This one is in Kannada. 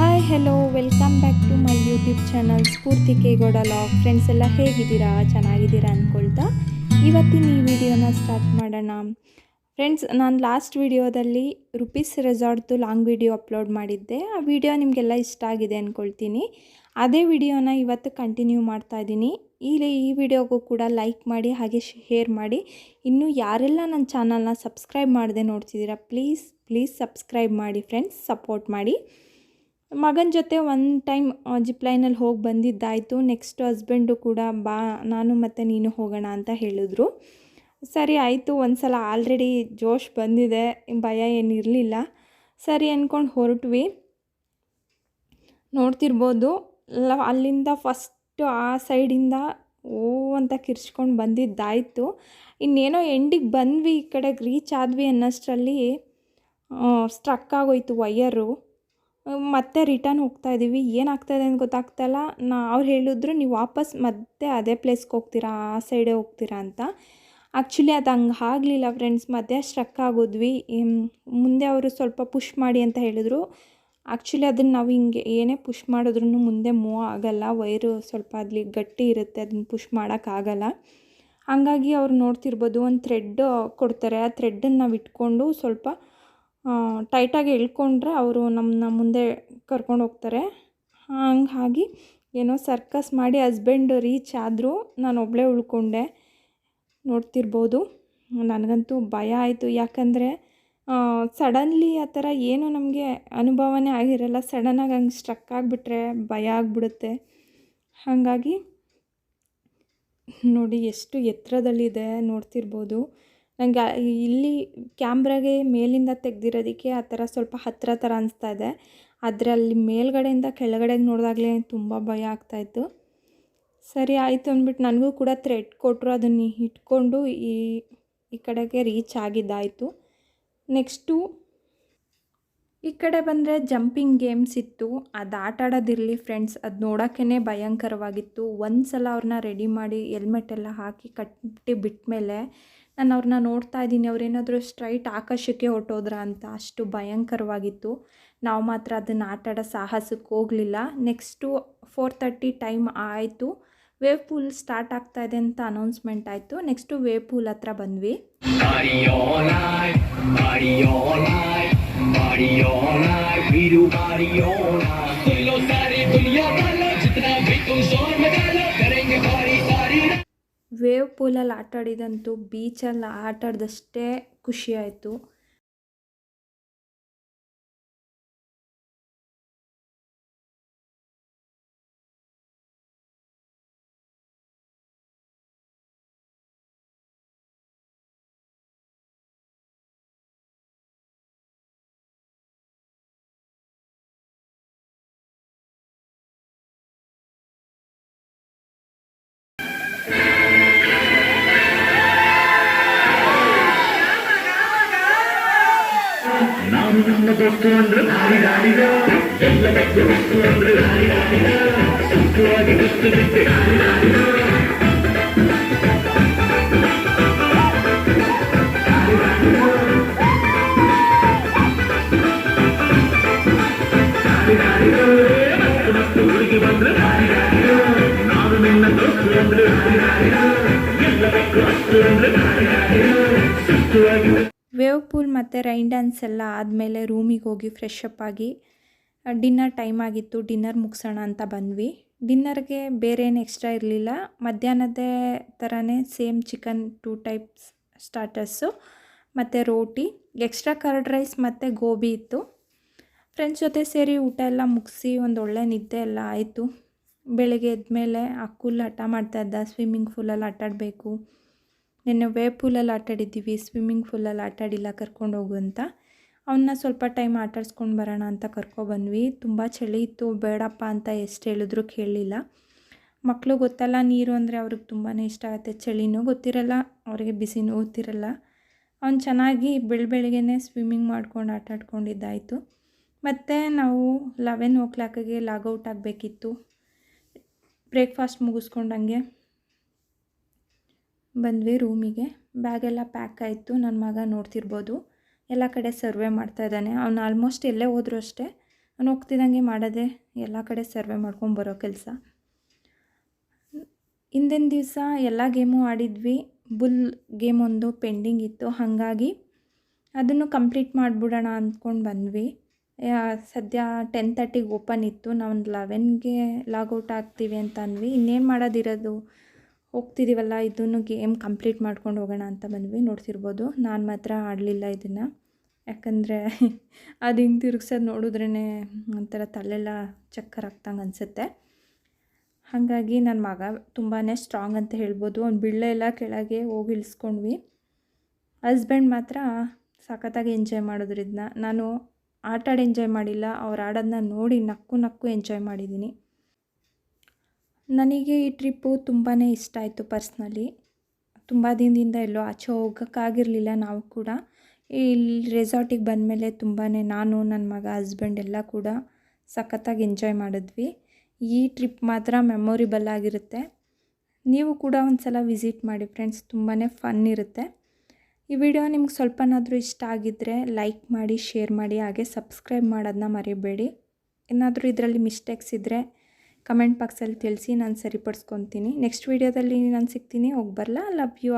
Hi hello welcome back to my YouTube channel Spoorthi Kegowda log. Friends ಎಲ್ಲ ಹೇಗಿದ್ದೀರಾ? ಚೆನ್ನಾಗಿದ್ದೀರಾ ಅಂದ್ಕೊಳ್ತಾ ಇವತ್ತಿನ ಈ ವಿಡಿಯೋನ ಸ್ಟಾರ್ಟ್ ಮಾಡೋಣ. ಫ್ರೆಂಡ್ಸ್, ನಾನು ಲಾಸ್ಟ್ ವಿಡಿಯೋದಲ್ಲಿ ರುಪೀಸ್ ರೆಸಾರ್ಟ್ದು ಲಾಂಗ್ ವಿಡಿಯೋ ಅಪ್ಲೋಡ್ ಮಾಡಿದ್ದೆ. ಆ ವಿಡಿಯೋ ನಿಮಗೆಲ್ಲ ಇಷ್ಟ ಆಗಿದೆ ಅಂದ್ಕೊಳ್ತೀನಿ. ಅದೇ ವಿಡಿಯೋನ ಇವತ್ತು ಕಂಟಿನ್ಯೂ ಮಾಡ್ತಾಯಿದ್ದೀನಿ. ಈ ವಿಡಿಯೋಗೂ ಕೂಡ ಲೈಕ್ ಮಾಡಿ ಹಾಗೆ ಶೇರ್ ಮಾಡಿ. ಇನ್ನೂ ಯಾರೆಲ್ಲ ನನ್ನ ಚಾನಲ್ನ ಸಬ್ಸ್ಕ್ರೈಬ್ ಮಾಡದೆ ನೋಡ್ತಿದ್ದೀರಾ ಪ್ಲೀಸ್ ಸಬ್ಸ್ಕ್ರೈಬ್ ಮಾಡಿ ಫ್ರೆಂಡ್ಸ್, ಸಪೋರ್ಟ್ ಮಾಡಿ. ಮಗನ ಜೊತೆ ಒಂದು ಟೈಮ್ ಜಿಪ್ಲೈನಲ್ಲಿ ಹೋಗಿ ಬಂದಿದ್ದಾಯಿತು. ನೆಕ್ಸ್ಟ್ ಹಸ್ಬೆಂಡು ಕೂಡ ನಾನು ಮತ್ತು ನೀನು ಹೋಗೋಣ ಅಂತ ಹೇಳಿದ್ರು. ಸರಿ ಆಯಿತು, ಒಂದು ಸಲ ಆಲ್ರೆಡಿ ಜೋಶ್ ಬಂದಿದೆ, ಭಯ ಏನಿರಲಿಲ್ಲ. ಸರಿ ಅಂದ್ಕೊಂಡು ಹೊರಟ್ವಿ. ನೋಡ್ತಿರ್ಬೋದು ಅಲ್ಲಿಂದ ಫಸ್ಟು ಆ ಸೈಡಿಂದ ಅಂತ ಕಿರ್ಚ್ಕೊಂಡು ಬಂದಿದ್ದಾಯಿತು. ಇನ್ನೇನೋ ಎಂಡಿಗೆ ಬಂದ್ವಿ, ಈ ಕಡೆಗೆ ರೀಚ್ ಆದ್ವಿ ಅನ್ನೋಷ್ಟರಲ್ಲಿ ಸ್ಟ್ರಕ್ ಆಗೋಯ್ತು ವೈಯರು. ಮತ್ತೆ ರಿಟರ್ನ್ ಹೋಗ್ತಾಯಿದ್ದೀವಿ. ಏನಾಗ್ತಾಯಿದೆ ಅಂತ ಗೊತ್ತಾಗ್ತಾಯಿಲ್ಲ. ಅವ್ರು ಹೇಳಿದ್ರು, ನೀವು ವಾಪಸ್ ಮತ್ತೆ ಅದೇ ಪ್ಲೇಸ್ಗೆ ಹೋಗ್ತೀರಾ, ಆ ಸೈಡೇ ಹೋಗ್ತೀರಾ ಅಂತ. ಆ್ಯಕ್ಚುಲಿ ಅದು ಹಂಗೆ ಆಗಲಿಲ್ಲ ಫ್ರೆಂಡ್ಸ್, ಮಧ್ಯೆ ಸ್ಟ್ರಕ್ ಆಗೋದ್ವಿ. ಮುಂದೆ ಅವರು ಸ್ವಲ್ಪ ಪುಷ್ ಮಾಡಿ ಅಂತ ಹೇಳಿದ್ರು. ಆ್ಯಕ್ಚುಲಿ ಅದನ್ನು ನಾವು ಹಿಂಗೆ ಏನೇ ಪುಷ್ ಮಾಡಿದ್ರೂ ಮುಂದೆ ಮೂವ್ ಆಗೋಲ್ಲ. ವೈರು ಸ್ವಲ್ಪ ಅಲ್ಲಿ ಗಟ್ಟಿ ಇರುತ್ತೆ, ಅದನ್ನು ಪುಷ್ ಮಾಡೋಕ್ಕಾಗಲ್ಲ. ಹಾಗಾಗಿ ಅವ್ರು ನೋಡ್ತಿರ್ಬೋದು, ಒಂದು ಥ್ರೆಡ್ ಕೊಡ್ತಾರೆ. ಆ ಥ್ರೆಡ್ಡನ್ನು ನಾವು ಇಟ್ಕೊಂಡು ಸ್ವಲ್ಪ ಟೈಟಾಗಿ ಎಳ್ಕೊಂಡ್ರೆ ಅವರು ನಮ್ಮನ್ನ ಮುಂದೆ ಕರ್ಕೊಂಡು ಹೋಗ್ತಾರೆ. ಹಂಗಾಗಿ ಏನೋ ಸರ್ಕಸ್ ಮಾಡಿ ಹಸ್ಬೆಂಡ್ ರೀಚ್ ಆದರೂ ನಾನು ಒಬ್ಬಳೇ ಉಳ್ಕೊಂಡೆ. ನೋಡ್ತಿರ್ಬೋದು, ನನಗಂತೂ ಭಯ ಆಯಿತು. ಯಾಕಂದರೆ ಸಡನ್ಲಿ ಆ ಥರ ಏನು ನಮಗೆ ಅನುಭವನೇ ಆಗಿರಲ್ಲ. ಸಡನ್ನಾಗಿ ಹಂಗೆ ಸ್ಟ್ರಕ್ ಆಗಿಬಿಟ್ರೆ ಭಯ ಆಗಿಬಿಡುತ್ತೆ. ಹಾಗಾಗಿ ನೋಡಿ ಎಷ್ಟು ಎತ್ತರದಲ್ಲಿದೆ ನೋಡ್ತಿರ್ಬೋದು. ನನಗೆ ಇಲ್ಲಿ ಕ್ಯಾಮ್ರಾಗೆ ಮೇಲಿಂದ ತೆಗೆದಿರೋದಕ್ಕೆ ಆ ಥರ ಸ್ವಲ್ಪ ಹತ್ತಿರ ಥರ ಅನಿಸ್ತಾ ಇದೆ. ಆದರೆ ಅಲ್ಲಿ ಮೇಲ್ಗಡೆಯಿಂದ ಕೆಳಗಡೆಗೆ ನೋಡಿದಾಗಲೇ ತುಂಬ ಭಯ ಆಗ್ತಾಯಿತ್ತು. ಸರಿ ಆಯಿತು ಅಂದ್ಬಿಟ್ಟು ನನಗೂ ಕೂಡ ಥ್ರೆಡ್ ಕೊಟ್ಟರು. ಅದನ್ನು ಇಟ್ಕೊಂಡು ಈ ಕಡೆಗೆ ರೀಚ್ ಆಗಿದ್ದಾಯಿತು. ನೆಕ್ಸ್ಟು ಈ ಕಡೆ ಬಂದರೆ ಜಂಪಿಂಗ್ ಗೇಮ್ಸ್ ಇತ್ತು. ಅದು ಆಟ ಆಡೋದಿರಲಿ ಫ್ರೆಂಡ್ಸ್, ಅದು ನೋಡೋಕ್ಕೇ ಭಯಂಕರವಾಗಿತ್ತು. ಒಂದು ಸಲ ಅವ್ರನ್ನ ರೆಡಿ ಮಾಡಿ ಹೆಲ್ಮೆಟ್ ಎಲ್ಲ ಹಾಕಿ ಕಟ್ಟಿ ಬಿಟ್ಟ ಮೇಲೆ ನಾನು ಅವ್ರನ್ನ ನೋಡ್ತಾ ಇದ್ದೀನಿ, ಅವರೇನಾದರೂ ಸ್ಟ್ರೈಟ್ ಆಕಾಶಕ್ಕೆ ಹೊರಟೋದ್ರ ಅಂತ. ಅಷ್ಟು ಭಯಂಕರವಾಗಿತ್ತು. ನಾವು ಮಾತ್ರ ಅದನ್ನು ಆಟ ಆಡೋ ಸಾಹಸಕ್ಕೆ ಹೋಗಲಿಲ್ಲ. ನೆಕ್ಸ್ಟು 4:30 ಟೈಮ್ ಆಯಿತು. ವೇವ್ ಪೂಲ್ ಸ್ಟಾರ್ಟ್ ಆಗ್ತಾ ಇದೆ ಅಂತ ಅನೌನ್ಸ್ಮೆಂಟ್ ಆಯಿತು. ನೆಕ್ಸ್ಟು ವೇವ್ ಪೂಲ್ ಹತ್ರ ಬಂದ್ವಿ. ವೇವ್ ಪೂಲಲ್ಲಿ ಆಟ ಆಡಿದಂತೂ ಬೀಚಲ್ಲಿ ಆಟ ಆಡಿದಷ್ಟೇ ಖುಷಿ ಆಯಿತು. ವೇವ್ ಪೂಲ್ ಮತ್ತು ರೈನ್ ಡ್ಯಾನ್ಸ್ ಎಲ್ಲ ಆದಮೇಲೆ ರೂಮಿಗೆ ಹೋಗಿ ಫ್ರೆಶ್ ಅಪ್ ಆಗಿ ಡಿನ್ನರ್ ಟೈಮ್ ಆಗಿತ್ತು. ಡಿನ್ನರ್ ಮುಗಿಸೋಣ ಅಂತ ಬಂದ್ವಿ. ಡಿನ್ನರ್ಗೆ ಬೇರೆ ಏನು ಎಕ್ಸ್ಟ್ರಾ ಇರಲಿಲ್ಲ. ಮಧ್ಯಾಹ್ನದೇ ಥರನೇ ಸೇಮ್ ಚಿಕನ್ 2 ಟೈಪ್ಸ್ ಸ್ಟಾರ್ಟರ್ಸು ಮತ್ತು ರೋಟಿ, ಎಕ್ಸ್ಟ್ರಾ ಕರ್ಡ್ ರೈಸ್ ಮತ್ತು ಗೋಬಿ ಇತ್ತು. ಫ್ರೆಂಡ್ಸ್ ಜೊತೆ ಸೇರಿ ಊಟ ಎಲ್ಲ ಮುಗಿಸಿ ಒಂದು ಒಳ್ಳೆ ನಿದ್ದೆ ಎಲ್ಲ ಆಯಿತು. ಬೆಳಗ್ಗೆ ಎದ್ಮೇಲೆ ಅಕ್ಕುಲ್ ಹಠ ಮಾಡ್ತಾಯಿದ್ದ, ಸ್ವಿಮ್ಮಿಂಗ್ ಪೂಲಲ್ಲಿ ಆಟ ಆಡಬೇಕು. ನಿನ್ನೆ ವೇವ್ ಪೂಲಲ್ಲಿ ಆಟಾಡಿದ್ದೀವಿ, ಸ್ವಿಮ್ಮಿಂಗ್ ಪೂಲಲ್ಲಿ ಆಟಾಡಿಲ್ಲ, ಕರ್ಕೊಂಡು ಹೋಗು ಅಂತ. ಅವನ್ನ ಸ್ವಲ್ಪ ಟೈಮ್ ಆಟಾಡ್ಸ್ಕೊಂಡು ಬರೋಣ ಅಂತ ಕರ್ಕೊಬಂದ್ವಿ. ತುಂಬ ಚಳಿ ಇತ್ತು, ಬೇಡಪ್ಪ ಅಂತ ಎಷ್ಟು ಹೇಳಿದ್ರು ಕೇಳಲಿಲ್ಲ. ಮಕ್ಕಳು ಗೊತ್ತಲ್ಲ, ನೀರು ಅಂದರೆ ಅವ್ರಿಗೆ ತುಂಬಾ ಇಷ್ಟ ಆಗುತ್ತೆ. ಚಳಿನೂ ಗೊತ್ತಿರಲ್ಲ ಅವರಿಗೆ, ಬಿಸಿನೂ ಗೊತ್ತಿರಲ್ಲ. ಅವ್ನು ಚೆನ್ನಾಗಿ ಬೆಳಗ್ಗೆನೇ ಸ್ವಿಮ್ಮಿಂಗ್ ಮಾಡ್ಕೊಂಡು ಆಟ ಆಡ್ಕೊಂಡಿದ್ದಾಯಿತು. ಮತ್ತು ನಾವು 11 ಲಾಗೌಟ್ ಆಗಬೇಕಿತ್ತು. ಬ್ರೇಕ್ಫಾಸ್ಟ್ ಮುಗಿಸ್ಕೊಂಡಂಗೆ ಬಂದ್ವಿ ರೂಮಿಗೆ. ಬ್ಯಾಗೆಲ್ಲ ಪ್ಯಾಕ್ ಆಯಿತು. ನನ್ನ ಮಗ ನೋಡ್ತಿರ್ಬೋದು ಎಲ್ಲ ಕಡೆ ಸರ್ವೆ ಮಾಡ್ತಾಯಿದ್ದಾನೆ. ಅವನು ಆಲ್ಮೋಸ್ಟ್ ಎಲ್ಲೇ ಹೋದರೂ ಅಷ್ಟೇ ನಾನು ಹೋಗ್ತಿದ್ದಂಗೆ ಮಾಡೋದೆ ಎಲ್ಲ ಕಡೆ ಸರ್ವೆ ಮಾಡ್ಕೊಂಬರೋ ಕೆಲಸ. ಹಿಂದಿನ ದಿವಸ ಎಲ್ಲ ಗೇಮು ಆಡಿದ್ವಿ. ಬುಲ್ ಗೇಮ್ ಒಂದು ಪೆಂಡಿಂಗ್ ಇತ್ತು, ಹಾಗಾಗಿ ಅದನ್ನು ಕಂಪ್ಲೀಟ್ ಮಾಡಿಬಿಡೋಣ ಅಂದ್ಕೊಂಡು ಬಂದ್ವಿ. ಸದ್ಯ 10:30ಗೆ ಓಪನ್ ಇತ್ತು, ನಾವು 11ಗೆ ಲಾಗೌಟ್ ಆಗ್ತೀವಿ ಅಂತ ಅಂದ್ವಿ. ಇನ್ನೇನು ಮಾಡೋದಿರೋದು, ಹೋಗ್ತಿದ್ದೀವಲ್ಲ, ಇದನ್ನು ಗೇಮ್ ಕಂಪ್ಲೀಟ್ ಮಾಡ್ಕೊಂಡು ಹೋಗೋಣ ಅಂತ ಬಂದ್ವಿ. ನೋಡ್ತಿರ್ಬೋದು, ನಾನು ಮಾತ್ರ ಆಡಲಿಲ್ಲ ಇದನ್ನು, ಯಾಕಂದರೆ ಅದು ಹಿಂಗೆ ತಿರುಗ್ಸೋದು ನೋಡಿದ್ರೇ ಒಂಥರ ತಲೆಲ್ಲ ಚಕ್ಕರ್ ಆಗ್ತಂಗೆ ಅನಿಸುತ್ತೆ. ಹಾಗಾಗಿ ನನ್ನ ಮಗ ತುಂಬಾ ಸ್ಟ್ರಾಂಗ್ ಅಂತ ಹೇಳ್ಬೋದು. ಅವ್ನು ಬೀಳಲೆಲ್ಲ ಕೆಳಗೆ ಹೋಗಿ ಇಳಿಸ್ಕೊಂಡ್ವಿ. ಹಸ್ಬೆಂಡ್ ಮಾತ್ರ ಸಖತ್ತಾಗಿ ಎಂಜಾಯ್ ಮಾಡಿದ್ರು ಇದನ್ನ. ನಾನು ಆಟಾಡಿ ಎಂಜಾಯ್ ಮಾಡಿಲ್ಲ, ಅವ್ರು ಆಡೋದನ್ನ ನೋಡಿ ನಕ್ಕು ಎಂಜಾಯ್ ಮಾಡಿದ್ದೀನಿ. ನನಗೆ ಈ ಟ್ರಿಪ್ಪು ತುಂಬಾ ಇಷ್ಟ ಆಯಿತು ಪರ್ಸ್ನಲಿ. ತುಂಬ ದಿನದಿಂದ ಎಲ್ಲೋ ಆಚೆ ಹೋಗೋಕ್ಕಾಗಿರಲಿಲ್ಲ. ನಾವು ಕೂಡ ಇಲ್ಲಿ ರೆಸಾರ್ಟಿಗೆ ಬಂದಮೇಲೆ ತುಂಬಾ ನಾನು, ನನ್ನ ಮಗ, ಹಸ್ಬೆಂಡ್ ಎಲ್ಲ ಕೂಡ ಸಖತ್ತಾಗಿ ಎಂಜಾಯ್ ಮಾಡಿದ್ವಿ. ಈ ಟ್ರಿಪ್ ಮಾತ್ರ ಮೆಮೊರಿಬಲ್ ಆಗಿರುತ್ತೆ. ನೀವು ಕೂಡ ಒಂದು ಸಲ ವಿಸಿಟ್ ಮಾಡಿ ಫ್ರೆಂಡ್ಸ್, ತುಂಬಾ ಫನ್ ಇರುತ್ತೆ. ಈ ವಿಡಿಯೋ ನಿಮ್ಗೆ ಸ್ವಲ್ಪನಾದರೂ ಇಷ್ಟ ಆಗಿದ್ದರೆ ಲೈಕ್ ಮಾಡಿ, ಶೇರ್ ಮಾಡಿ, ಹಾಗೆ ಸಬ್ಸ್ಕ್ರೈಬ್ ಮಾಡೋದನ್ನ ಮರಿಬೇಡಿ. ಏನಾದರೂ ಇದರಲ್ಲಿ ಮಿಸ್ಟೇಕ್ಸ್ ಇದ್ದರೆ ಕಮೆಂಟ್ ಬಾಕ್ಸಲ್ಲಿ ತಿಳಿಸಿ, ನಾನು ಸರಿಪಡಿಸ್ಕೊತೀನಿ. ನೆಕ್ಸ್ಟ್ ವಿಡಿಯೋದಲ್ಲಿ ನಾನು ಸಿಗ್ತೀನಿ. ಹೋಗಿ ಬರಲಾ. Love you.